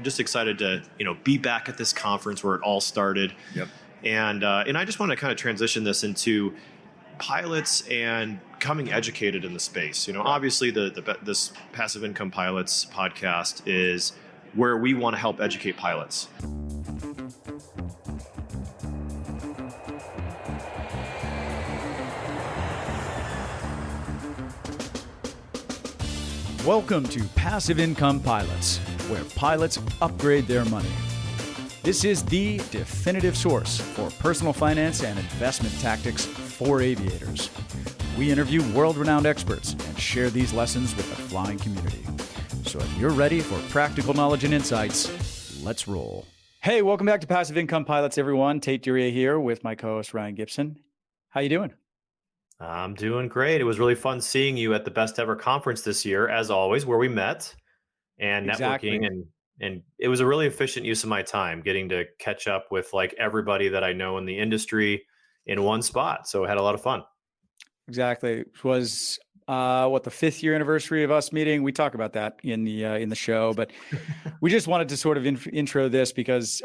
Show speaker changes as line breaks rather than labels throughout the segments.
just excited to, be back at this conference where it all started.
Yep.
And I just want to kind of transition this into pilots and becoming educated in the space. Obviously this Passive Income Pilots podcast is where we want to help educate pilots.
Welcome to Passive Income Pilots, where pilots upgrade their money. This is the definitive source for personal finance and investment tactics for aviators. We interview world-renowned experts and share these lessons with the flying community. So if you're ready for practical knowledge and insights, let's roll. Hey, welcome back to Passive Income Pilots, everyone. Tait and Ryan here with my co-host Ryan Gibson. How you doing?
I'm doing great. It was really fun seeing you at the Best Ever Conference this year, as always, where we met and networking.
Exactly.
And it was a really efficient use of my time getting to catch up with like everybody that I know in the industry in one spot. So I had a lot of fun.
Exactly. It was the 5th year anniversary of us meeting. We talk about that in the show, but we just wanted to sort of intro this because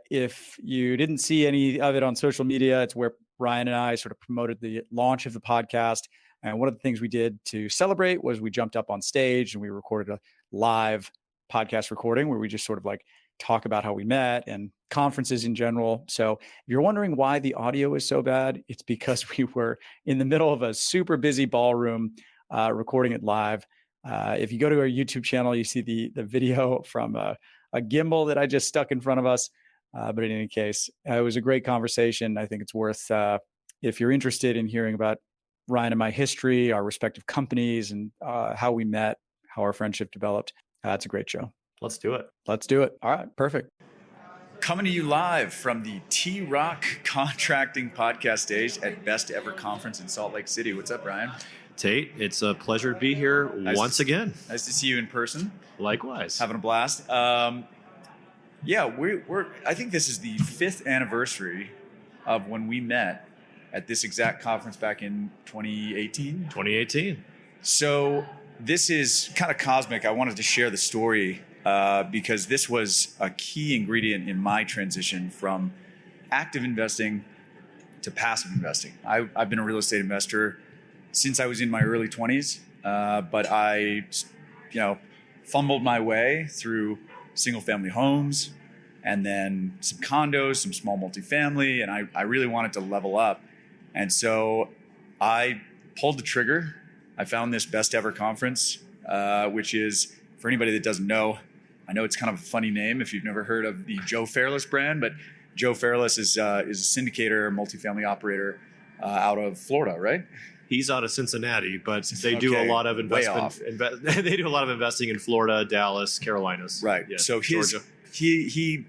if you didn't see any of it on social media, it's where Ryan and I sort of promoted the launch of the podcast. And one of the things we did to celebrate was we jumped up on stage and we recorded a live podcast recording where we just sort of like talk about how we met and conferences in general. So if you're wondering why the audio is so bad, it's because we were in the middle of a super busy ballroom recording it live. If you go to our YouTube channel, you see the video from a gimbal that I just stuck in front of us. But in any case, it was a great conversation. I think it's worth, if you're interested in hearing about Ryan and my history, our respective companies, and how we met, how our friendship developed. It's a great show.
Let's do it.
Let's do it. All right, perfect. Coming to you live from the T-Rock Contracting Podcast stage at Best Ever Conference in Salt Lake City. What's up, Ryan?
Tait, it's a pleasure to be here once again.
Nice to see you in person.
Likewise.
Having a blast. Yeah, I think this is the 5th anniversary of when we met at this exact conference back in 2018.
2018.
So this is kind of cosmic. I wanted to share the story because this was a key ingredient in my transition from active investing to passive investing. I've been a real estate investor since I was in my early 20s, but I, fumbled my way through single-family homes, and then some condos, some small multifamily, and I really wanted to level up. And so I pulled the trigger. I found this Best Ever Conference, which is, for anybody that doesn't know, I know it's kind of a funny name if you've never heard of the Joe Fairless brand, but Joe Fairless is a syndicator, multifamily operator out of Florida, right?
He's out of Cincinnati, but they do a lot of investment. They do a lot of investing in Florida, Dallas, Carolinas.
Right.
Yeah,
so
Georgia.
He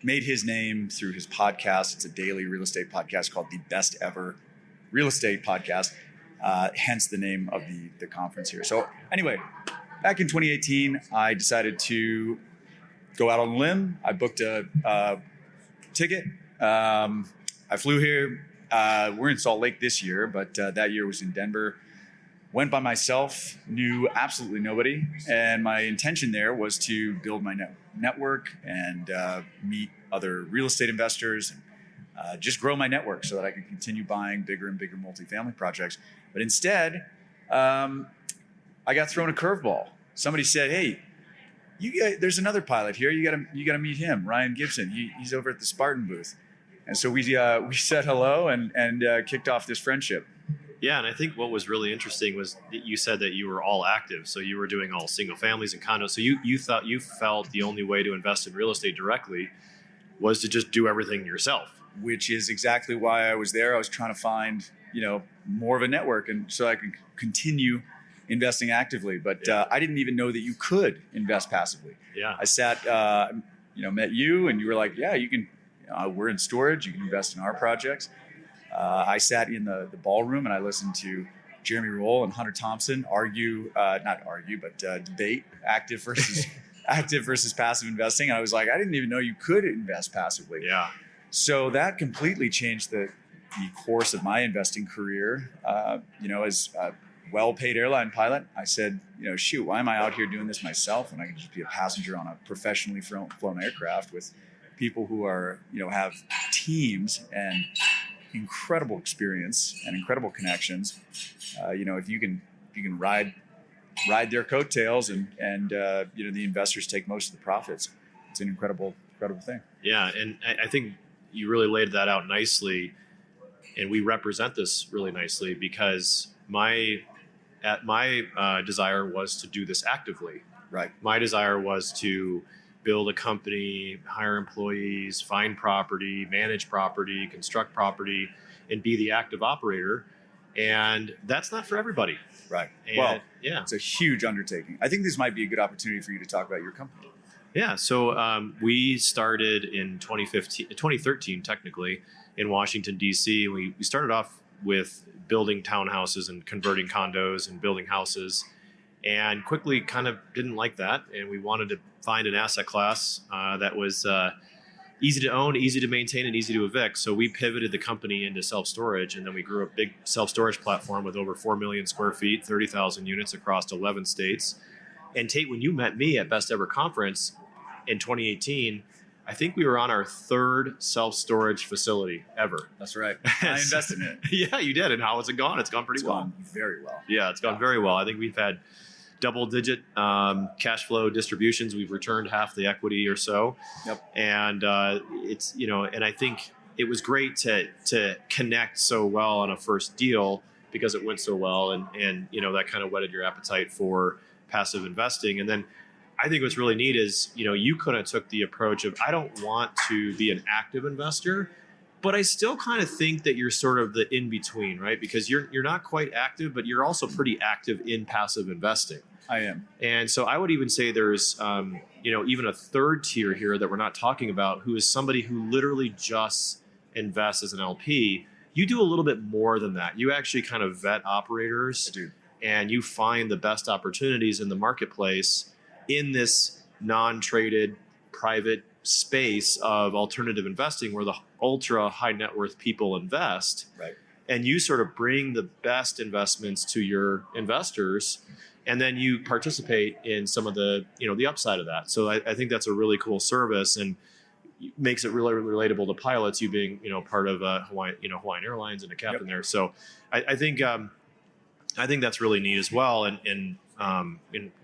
made his name through his podcast. It's a daily real estate podcast called the Best Ever Real Estate Podcast. Hence the name of the conference here. So anyway, back in 2018, I decided to go out on a limb. I booked a ticket. I flew here. We're in Salt Lake this year, but that year was in Denver. Went by myself, knew absolutely nobody. And my intention there was to build my network and meet other real estate investors and just grow my network so that I could continue buying bigger and bigger multifamily projects. But instead, I got thrown a curveball. Somebody said, "Hey, there's another pilot here. You gotta meet him, Ryan Gibson. He's over at the Spartan booth." And so we said hello and kicked off this friendship.
Yeah, and I think what was really interesting was that you said that you were all active, so you were doing all single families and condos. So you felt the only way to invest in real estate directly was to just do everything yourself.
Which is exactly why I was there. I was trying to find more of a network, and so I could continue investing actively. But I didn't even know that you could invest passively.
Yeah,
I sat, met you, and you were like, "Yeah, you can." We're in storage. You can invest in our projects. I sat in the ballroom and I listened to Jeremy Roll and Hunter Thompson debate active versus passive investing. And I was like, I didn't even know you could invest passively.
Yeah.
So that completely changed the course of my investing career. As well-paid airline pilot. I said, shoot, why am I out here doing this myself when I can just be a passenger on a professionally flown aircraft with people who are, have teams and incredible experience and incredible connections. If you can ride their coattails and the investors take most of the profits, it's an incredible thing.
Yeah, and I think you really laid that out nicely, and we represent this really nicely because my desire was to do this actively.
Right.
My desire was to build a company, hire employees, find property, manage property, construct property, and be the active operator. And that's not for everybody.
Right.
And,
well,
yeah,
it's a huge undertaking. I think this might be a good opportunity for you to talk about your company.
Yeah. So we started in 2013, technically, in Washington, D.C. We started off with building townhouses and converting condos and building houses, and quickly kind of didn't like that. And we wanted to find an asset class that was easy to own, easy to maintain, and easy to evict. So we pivoted the company into self-storage, and then we grew a big self-storage platform with over 4 million square feet, 30,000 units across 11 states. And Tait, when you met me at Best Ever Conference in 2018, I think we were on our third self-storage facility ever.
That's right. I invested in it.
Yeah, you did. And how has it gone? It's gone pretty well.
Gone very well.
Yeah, it's gone very well. I think we've had double-digit cash flow distributions. We've returned half the equity or so.
Yep.
And it's, and I think it was great to connect so well on a first deal because it went so well, and that kind of whetted your appetite for passive investing. And then I think what's really neat is, you kind of took the approach of, I don't want to be an active investor, but I still kind of think that you're sort of the in-between, right? Because you're not quite active, but you're also pretty active in passive investing.
I am.
And so I would even say there's, even a third tier here that we're not talking about, who is somebody who literally just invests as an LP. You do a little bit more than that. You actually kind of vet operators.
I do.
And you find the best opportunities in the marketplace in this non-traded private space of alternative investing where the ultra high net worth people invest.
Right.
And you sort of bring the best investments to your investors, and then you participate in some of the, the upside of that. So I think that's a really cool service and makes it really, really relatable to pilots, you being, part of Hawaiian Airlines and a captain there. So I think that's really neat as well. And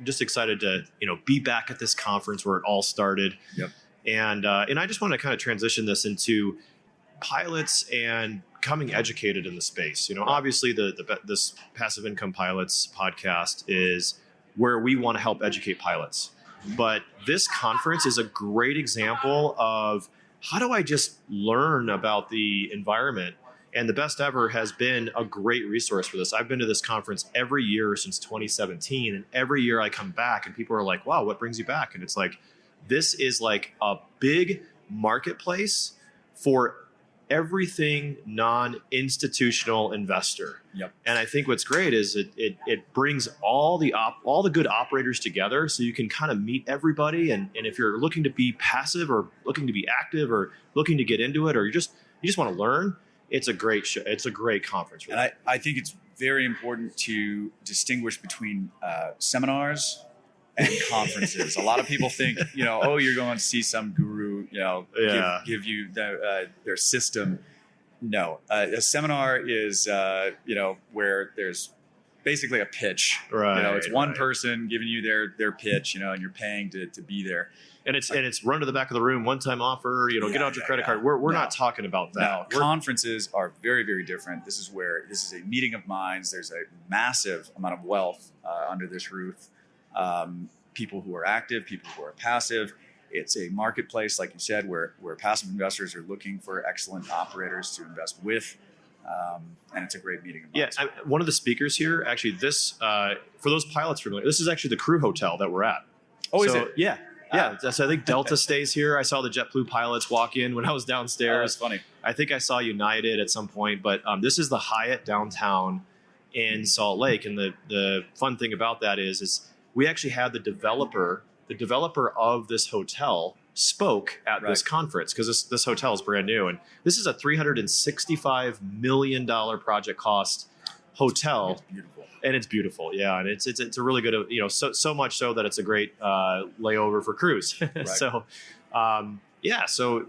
just excited to, be back at this conference where it all started.
Yep.
And I just want to kind of transition this into pilots and becoming educated in the space. Obviously this Passive Income Pilots podcast is where we want to help educate pilots. But this conference is a great example of how do I just learn about the environment. And the Best Ever has been a great resource for this. I've been to this conference every year since 2017. And every year I come back and people are like, wow, what brings you back? And it's like, this is like a big marketplace for everything non-institutional investor.
Yep.
And I think what's great is it brings all the good operators together, so you can kind of meet everybody. And if you're looking to be passive or looking to be active or looking to get into it, or you just want to learn, it's a great show. It's a great conference.
Really. And I think it's very important to distinguish between seminars and conferences. A lot of people think, you're going to see some guru, give you their system. No, a seminar is, where there's basically a pitch.
Right.
It's one person giving you their pitch, and you're paying to be there.
And it's run to the back of the room, one-time offer, get out your credit card. We're not talking about that.
No, conferences are very, very different. This is a meeting of minds. There's a massive amount of wealth under this roof. People who are active, people who are passive. It's a marketplace, like you said, where passive investors are looking for excellent operators to invest with. And it's a great meeting of minds.
Yeah, one of the speakers here, actually, this, for those pilots familiar, this is actually the crew hotel that we're at.
Oh, is it?
Yeah. Yeah, so I think Delta stays here. I saw the JetBlue pilots walk in when I was downstairs.
Oh, that's funny.
I think I saw United at some point, but this is the Hyatt downtown in Salt Lake. And the fun thing about that is we actually had the developer of this hotel spoke at this conference, because this hotel is brand new. And this is a $365 million project cost hotel.
It's beautiful.
And it's beautiful, yeah, and it's a really good, so much so that it's a great layover for cruise.
Right.
So, so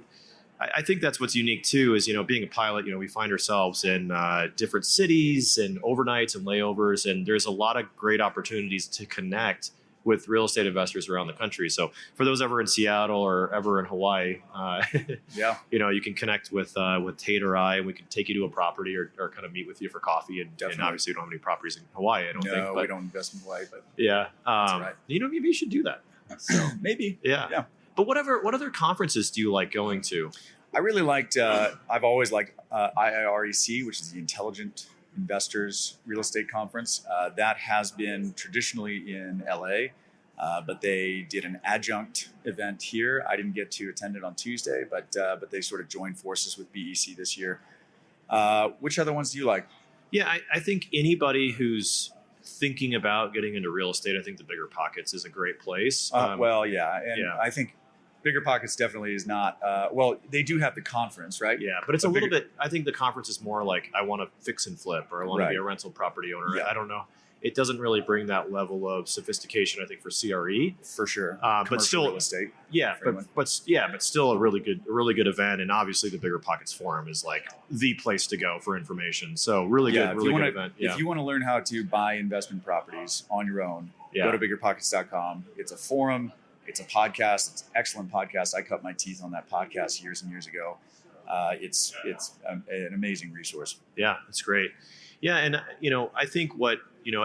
I think that's what's unique too is being a pilot. We find ourselves in different cities and overnights and layovers, and there's a lot of great opportunities to connect with real estate investors around the country. So for those ever in Seattle or ever in Hawaii, you can connect with Tait or I, and we can take you to a property or kind of meet with you for coffee. And obviously, we don't have any properties in Hawaii. I don't think.
No, we don't invest in Hawaii, but
yeah,
that's right.
Maybe you should do that.
So maybe,
yeah. But what other conferences do you like going to?
I really liked. I've always liked IIREC, which is the Intelligent Investors Real Estate Conference. That has been traditionally in LA, but they did an adjunct event here. I didn't get to attend it on Tuesday, but they sort of joined forces with BEC this year. Which other ones do you like?
Yeah, I think anybody who's thinking about getting into real estate, I think the Bigger Pockets is a great place.
I think Bigger Pockets definitely is not. They do have the conference, right?
Yeah, but it's a little bit. I think the conference is more like I want to fix and flip, or I want to be a rental property owner.
Yeah.
I don't know. It doesn't really bring that level of sophistication, I think, for CRE.
For sure,
but still,
real estate.
Yeah, but still a really good event. And obviously, the Bigger Pockets Forum is like the place to go for information. So really good event. Yeah.
If you want to learn how to buy investment properties on your own, go to biggerpockets.com. It's a forum. It's a podcast. It's an excellent podcast. I cut my teeth on that podcast years and years ago. It's an amazing resource.
Yeah, it's great. Yeah, and I think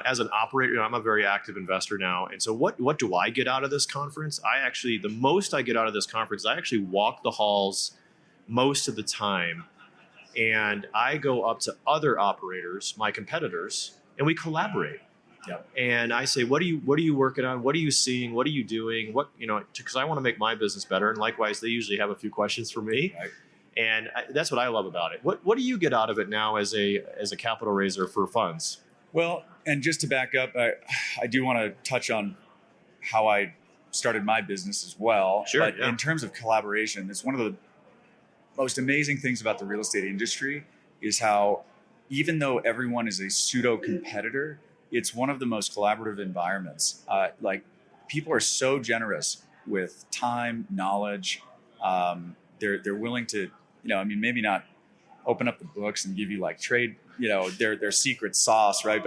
as an operator, I'm a very active investor now, and so what do I get out of this conference? The most I get out of this conference, I actually walk the halls most of the time, and I go up to other operators, my competitors, and we collaborate.
Yeah.
And I say, what are you working on? What are you seeing? What are you doing? Because I want to make my business better. And likewise, they usually have a few questions for me.
Right.
And that's what I love about it. What do you get out of it now as a capital raiser for funds?
Well, and just to back up, I do want to touch on how I started my business as well.
Sure.
But in terms of collaboration, it's one of the most amazing things about the real estate industry is how, even though everyone is a pseudo competitor, it's one of the most collaborative environments. People are so generous with time, knowledge. They're willing to, maybe not open up the books and give you like trade, their secret sauce, right?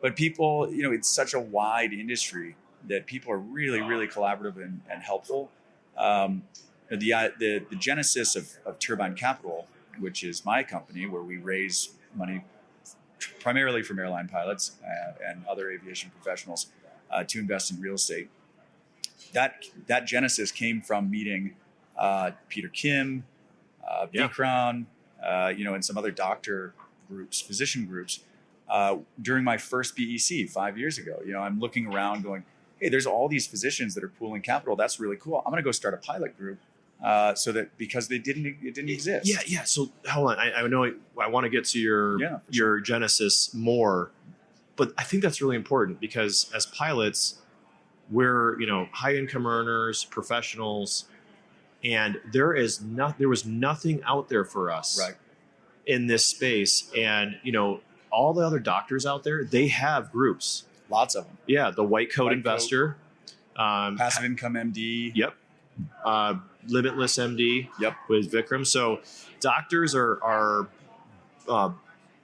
But people, it's such a wide industry that people are really, really collaborative and helpful. The genesis of Turbine Capital, which is my company where we raise money primarily from airline pilots and other aviation professionals to invest in real estate. That genesis came from meeting Peter Kim, Vikram, and some other doctor groups, physician groups, during my first BEC 5 years ago. I'm looking around going, hey, there's all these physicians that are pooling capital. That's really cool. I'm going to go start a pilot group. Because it didn't exist.
Yeah. So hold on. I know I want to get to your genesis more, but I think that's really important because as pilots, we're high income earners, professionals, and there was nothing out there for us in this space. And all the other doctors out there, they have groups.
Lots of them.
Yeah, the white coat investor,
passive income MD.
Yep. Limitless MD.
Yep.
With Vikram. So doctors are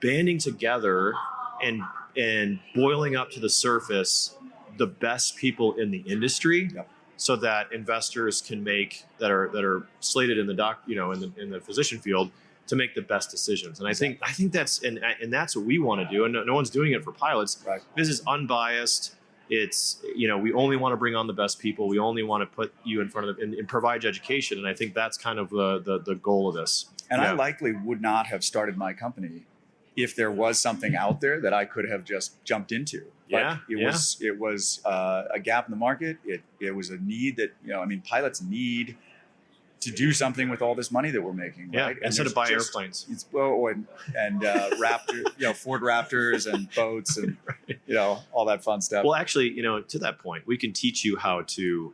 banding together and boiling up to the surface the best people in the industry, so that investors can make that are slated in the in the physician field to make the best decisions. And I think that's and that's what we want to do. And no one's doing it for pilots.
Right.
This is unbiased. It's, we only want to bring on the best people. We only want to put you in front of them and provide education. And I think that's kind of the goal of this.
And I likely would not have started my company if there was something out there that I could have just jumped into. But it was a gap in the market. It was a need that, pilots need to do something with all this money that we're making, right? And
instead of buy airplanes.
And Raptor, Ford Raptors and boats and all that fun stuff.
Well, actually, to that point, we can teach you how to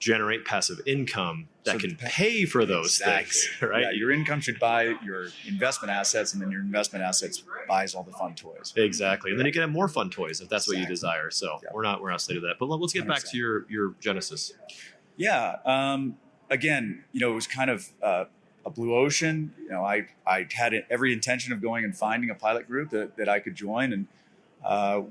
generate passive income that
So
can pay for those things, right?
Yeah, your income should buy your investment assets, and then your investment assets buys all the fun toys.
Exactly. And then you can have more fun toys if that's what you desire. So
Yeah.
we're not slated to that. But let's get back
100%.
to your genesis.
Yeah. Again, it was kind of a blue ocean. I had every intention of going and finding a pilot group that I could join, and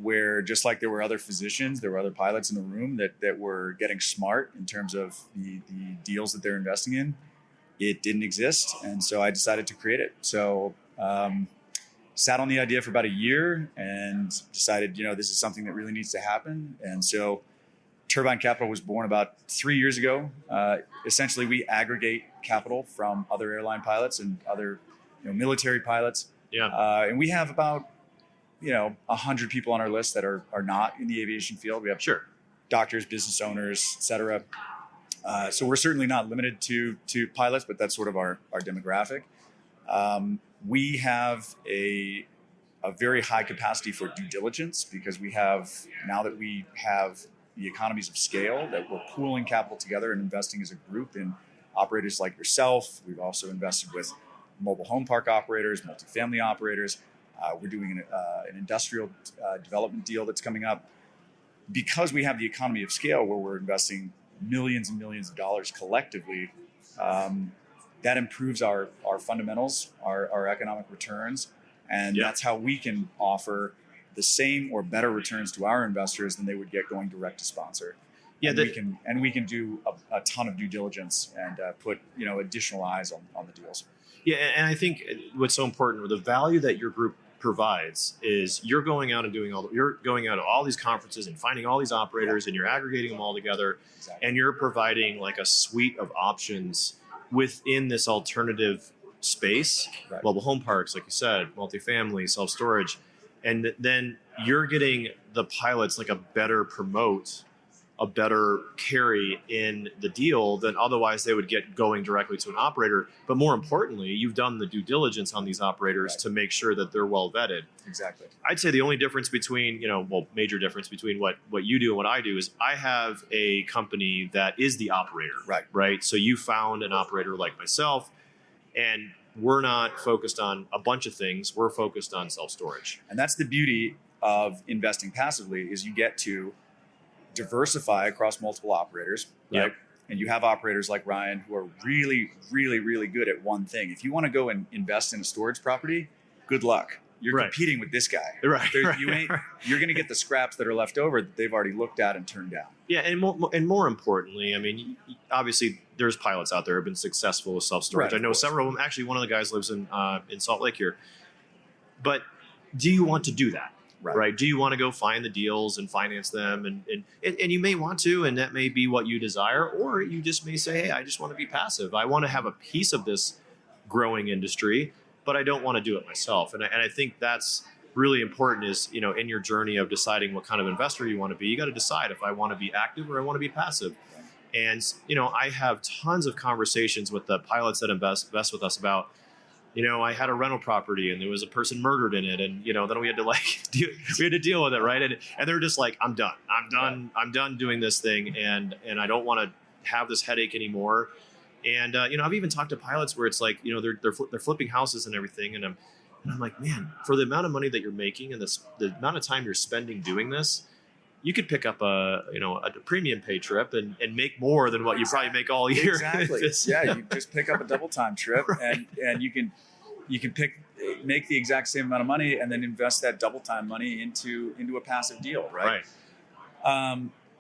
where just like there were other physicians, there were other pilots in the room that were getting smart in terms of the deals that they're investing in. It didn't exist, and so I decided to create it. So sat on the idea for about a year and decided, this is something that really needs to happen. And so Turbine Capital was born about 3 years ago. Essentially, we aggregate capital from other airline pilots and other military pilots.
Yeah.
And we have about 100 people on our list that are not in the aviation field. We have doctors, business owners, et cetera. So we're certainly not limited to pilots, but that's sort of our demographic. We have a very high capacity for due diligence because now that we have the economies of scale, that we're pooling capital together and investing as a group in operators like yourself. We've also invested with mobile home park operators, multifamily operators. We're doing an industrial development deal that's coming up. Because we have the economy of scale where we're investing millions and millions of dollars collectively, that improves our fundamentals, our economic returns, and that's how we can offer the same or better returns to our investors than they would get going direct to sponsor. Yeah, and we can do a ton of due diligence and put additional eyes on the deals.
Yeah, and I think what's so important, the value that your group provides is you're going out and you're going out to all these conferences and finding all these operators, and you're aggregating them all together, and you're providing like a suite of options within this alternative space, mobile home parks, like you said, multifamily, self-storage, and then you're getting the pilots like a better carry in the deal than otherwise they would get going directly to an operator. But more importantly, you've done the due diligence on these operators to make sure that they're well vetted.
Exactly.
I'd say the only difference between, major difference between what you do and what I do is I have a company that is the operator. Right. So you found an operator like myself, and we're not focused on a bunch of things. We're focused on self-storage.
And that's the beauty of investing passively, is you get to diversify across multiple operators, right? Yep. And you have operators like Ryan who are really, really, really good at one thing. If you want to go and invest in a storage property, good luck. You're competing with this guy. You're going to get the scraps that are left over that they've already looked at and turned down.
Yeah, and more importantly, I mean, obviously there's pilots out there who have been successful with self-storage. I know several of them. Actually, one of the guys lives in Salt Lake here. But do you want to do that? Right. Do you want to go find the deals and finance them? And you may want to, and that may be what you desire, or you just may say, hey, I just want to be passive. I want to have a piece of this growing industry, but I don't want to do it myself. And I think that's really important is, in your journey of deciding what kind of investor you want to be, you got to decide if I want to be active or I want to be passive. And, I have tons of conversations with the pilots that invest with us about, I had a rental property and there was a person murdered in it. And, then we had to deal with it. Right. And they're just like, I'm done doing this thing. And I don't want to have this headache anymore. And, I've even talked to pilots where it's like, they're flipping houses and everything. And I'm like, man, for the amount of money that you're making and the amount of time you're spending doing this, you could pick up a premium pay trip and make more than what you probably make all year.
Exactly. You just pick up a double time trip and you can make the exact same amount of money and then invest that double time money into a passive deal. Right.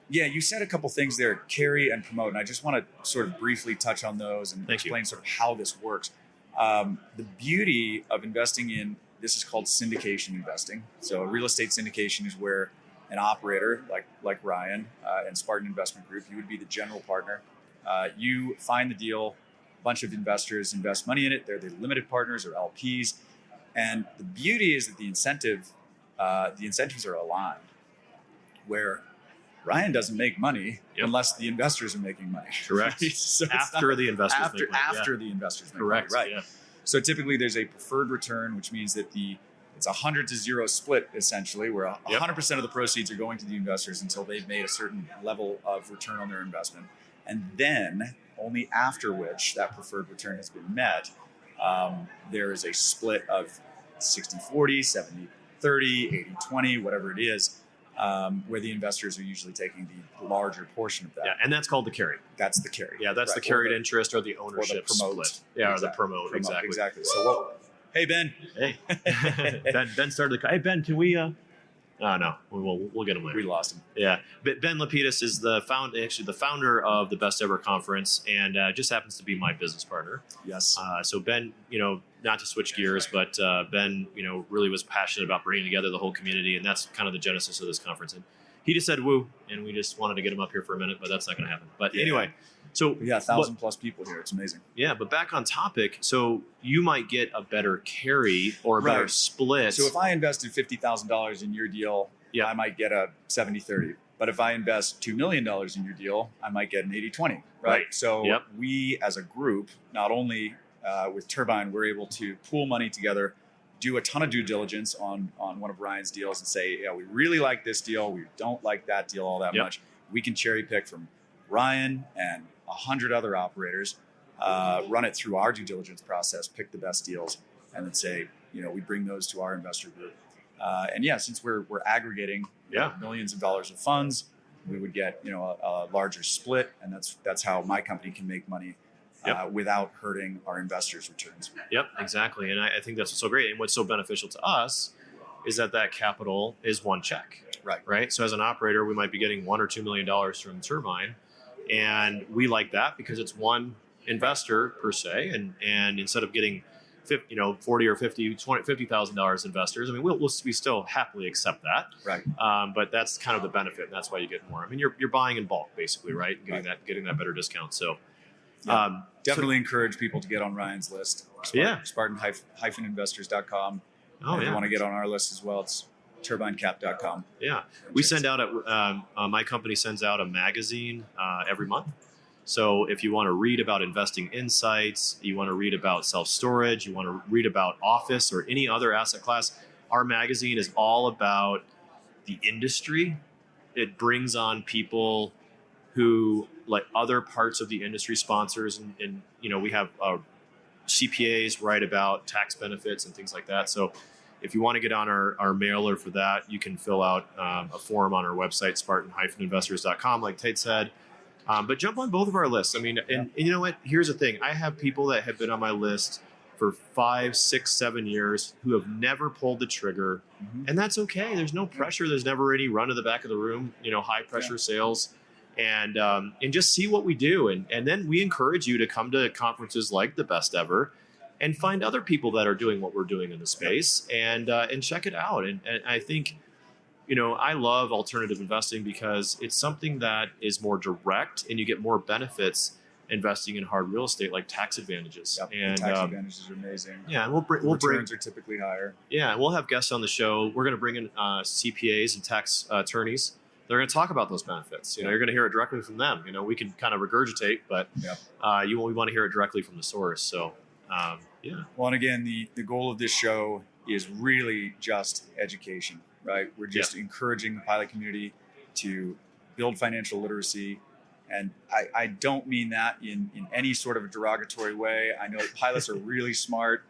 You said a couple things there, carry and promote. And I just want to sort of briefly touch on those and explain sort of how this works. The beauty of investing in, this is called syndication investing. So real estate syndication is where an operator like Ryan and Spartan Investment Group, you would be the general partner. You find the deal, a bunch of investors invest money in it. They're the limited partners or LPs. And the beauty is that the incentives are aligned, where Ryan doesn't make money unless the investors are making money.
Correct.
So
after the investors make money.
After the investors make
money.
Right. Yeah. So typically there's a preferred return, which means that it's 100-0 split, essentially, where 100% of the proceeds are going to the investors until they've made a certain level of return on their investment. And then only after which that preferred return has been met, there is a split of 60-40, 70-30, 80-20, whatever it is, where the investors are usually taking the larger portion of that.
Yeah, and that's called the carry.
That's the carry.
Yeah, that's the carried interest or the ownership
promote.
split. Yeah, or the promote. Exactly.
Exactly. So, hey, Ben.
Hey. Ben started the... Hey, Ben, can we... Oh, no. We'll get him later.
We lost him.
Yeah. But Ben Lapidus is the founder of the Best Ever Conference, and just happens to be my business partner.
Yes.
So Ben, not to switch gears, but Ben, really was passionate about bringing together the whole community, and that's kind of the genesis of this conference. And he just said woo, and we just wanted to get him up here for a minute, but that's not going to happen. But anyway, so
we got 1,000+ people here. It's amazing.
Yeah, but back on topic, so you might get a better carry or a better split.
So if I invested $50,000 in your deal, I might get a 70-30. But if I invest $2 million in your deal, I might get an 80-20. Right. So we as a group, not only with Turbine, we're able to pool money together, do a ton of due diligence on one of Ryan's deals and say, yeah, we really like this deal. We don't like that deal all that much. We can cherry pick from Ryan and 100 other operators, run it through our due diligence process, pick the best deals, and then say, we bring those to our investor group. And since we're aggregating millions of dollars of funds, we would get a larger split, and that's how my company can make money without hurting our investors' returns. Yep,
exactly. And I think that's what's so great. And what's so beneficial to us is that capital is one check. Right. So as an operator, we might be getting $1 or $2 million from Turbine. And we like that because it's one investor per se, and instead of getting $40 or $50,000 investors, I mean, we still happily accept that,
right?
But that's kind of the benefit, and that's why you get more. I mean, you're buying in bulk basically, right? Getting that better discount. So
definitely encourage people to get on Ryan's list. Spartan-investors.com. If you want to get on our list as well, it's turbinecap.com.
Yeah, we send out my company sends out a magazine every month. So if you want to read about investing insights, you want to read about self-storage, you want to read about office or any other asset class, our magazine is all about the industry. It brings on people who like other parts of the industry, sponsors, and we have CPAs write about tax benefits and things like that. So if you want to get on our mailer for that, you can fill out a form on our website, Spartan-investors.com, like Tait said. But jump on both of our lists. I mean, and you know what? Here's the thing. I have people that have been on my list for 5, 6, 7 years who have never pulled the trigger. Mm-hmm. And that's okay. There's no pressure. There's never any run to the back of the room, high pressure sales. And just see what we do. And then we encourage you to come to conferences like the Best Ever and find other people that are doing what we're doing in the space and check it out. And I think, I love alternative investing because it's something that is more direct and you get more benefits investing in hard real estate, like tax advantages.
Yep,
and
tax advantages are amazing.
Yeah, and returns
are typically higher.
Yeah, we'll have guests on the show. We're going to bring in CPAs and tax attorneys. They're going to talk about those benefits. You're going to hear it directly from them. We can kind of regurgitate, but we want to hear it directly from the source. So,
Well, and again, the goal of this show is really just education. Right, we're just encouraging the pilot community to build financial literacy, and I don't mean that in any sort of a derogatory way. I know pilots are really smart,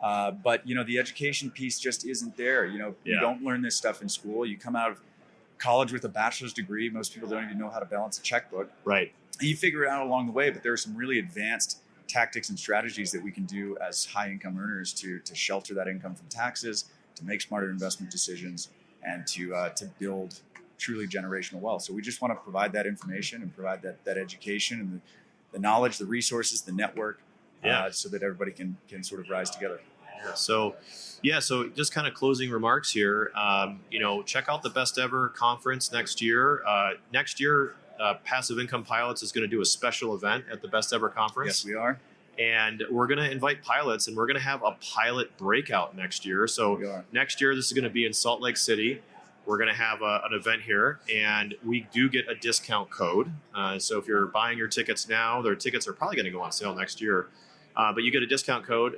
but the education piece just isn't there. You don't learn this stuff in school. You come out of college with a bachelor's degree. Most people don't even know how to balance a checkbook.
Right,
and you figure it out along the way. But there are some really advanced tactics and strategies that we can do as high income earners to shelter that income from taxes, to make smarter investment decisions, and to build truly generational wealth. So we just want to provide that information and provide that education and the knowledge, the resources, the network, so that everybody can sort of rise together.
So just kind of closing remarks here. Check out the Best Ever Conference next year. Passive Income Pilots is going to do a special event at the Best Ever Conference.
Yes, we are.
And we're going to invite pilots, and we're going to have a pilot breakout next year. So next year, this is going to be in Salt Lake City. We're going to have an event here, and we do get a discount code. So if you're buying your tickets now, their tickets are probably going to go on sale next year. But you get a discount code.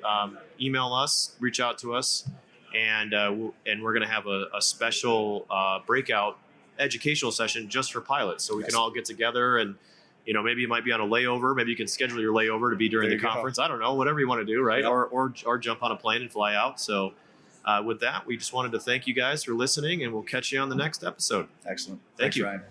Email us, reach out to us, and we're going to have a special breakout educational session just for pilots. So we can all get together and maybe you might be on a layover. Maybe you can schedule your layover to be during the conference. I don't know, whatever you want to do, right? Yep. Or jump on a plane and fly out. So with that, we just wanted to thank you guys for listening, and we'll catch you on the next episode.
Excellent.
Thanks,
Ryan.